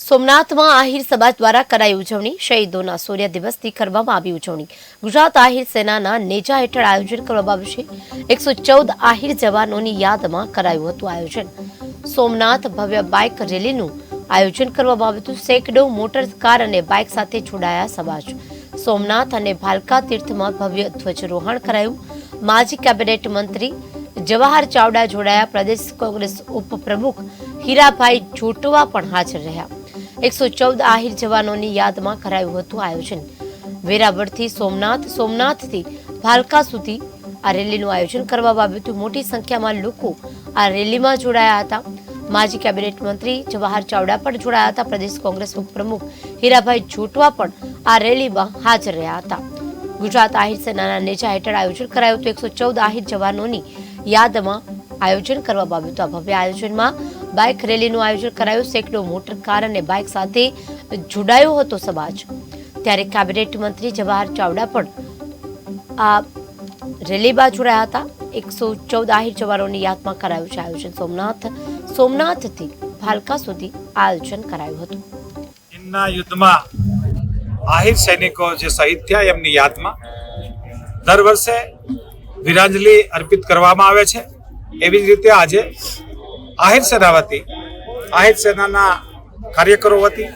સોમનાથમાં આહિર સમાજ દ્વારા કરાઈ ઉજવણી। શહીદોના સૂર્ય દિવસની કરવામાં આવી ઉજવણી। ગુજરાત આહિર સેનાના નેજા હેઠળ આયોજન કરવામાં આવ્યું છે। 114 આહિર જવાનોની યાદમાં કરાયું હતું આયોજન। સોમનાથ ભવ્ય બાઇક રેલીનું આયોજન કરવામાં આવ્યું હતું। સેંકડો મોટર કાર અને બાઇક સાથે જોડાયા સમાજ। સોમનાથ અને ભાલકા તીર્થમાં ભવ્ય ધ્વજરોહણ કરાયું। માજી કેબિનેટ મંત્રી જવાહર ચાવડા જોડાયા। પ્રદેશ કોંગ્રેસ ઉપપ્રમુખ હીરાભાઈ જોટવા પણ હાજર રહ્યા। 114 આહિર જવાનોની યાદમાં કરાયું હતું આયોજન। વેરાવળથી સોમનાથ, સોમનાથથી ભાલકા સુધી આ રેલીનું આયોજન કરવામાં આવ્યું હતું। મોટી સંખ્યામાં લોકો આ રેલીમાં જોડાયા હતા। માજી કેબિનેટ મંત્રી જવાહર ચાવડા પણ જોડાયા હતા। પ્રદેશ કોંગ્રેસ ઉપપ્રમુખ હીરાભાઈ જોટવા પણ આ રેલીમાં હાજર રહ્યા હતા। ગુજરાત આહિર સેનાના નેજા હેઠળ આયોજન કરાયું હતું। 114 આહિર જવાનોની યાદમાં આયોજન કરવામાં આવ્યું હતું। આ ભવ્ય આયોજનમાં બાઇક રેલીનું આયોજન કરાયું। સેંકડો મોટર કાર અને બાઇક સાથે જોડાયો હતો સમાજ। ત્યારે કેબિનેટ મંત્રી જવાહર ચાવડા પણ આ રેલીમાં જોડાયા હતા। 114 આહિર જવાનોની યાદમાં કરાયું છે આયોજન। સોમનાથથી ભાલકા સુધી આયોજન કરાયું હતું। ચીનના યુદ્ધમાં આહિર સૈનિકો જે શહીદ થયા એમની યાદમાં દર વર્ષે વીરાંજલિ અર્પિત કરવામાં આવે છે। એવી જ રીતે આજે આહિર સેના વતી, આહિર સેનાના કાર્યકરો વતી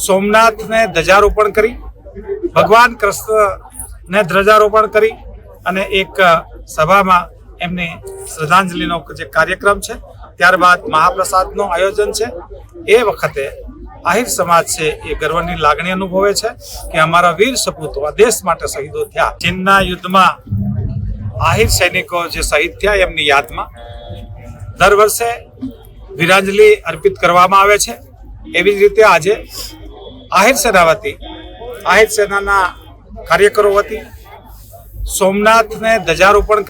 સોમનાથને ધ્વજારોપણ કરી, ભગવાન કૃષ્ણને ધ્વજારોપણ કરી અને એક સભામાં એમની શ્રદ્ધાંજલિનો જે કાર્યક્રમ છે, ત્યારબાદ મહાપ્રસાદનું આયોજન છે। એ વખતે આહિર સમાજ છે એ ગર્વની લાગણી અનુભવે છે કે અમારા વીર સપૂતો આ દેશ માટે શહીદો થયા। ચીનના યુદ્ધમાં આહિર સૈનિકો જે શહીદ થયા એમની યાદમાં દર વર્ષે વીરાંજલિ અર્પિત કરવામાં આવે છે। એવી જ રીતે આજે આહિર સેના વતી, આહિર સેનાના કાર્યકરો વતી સોમનાથને ધ્વજારોપણ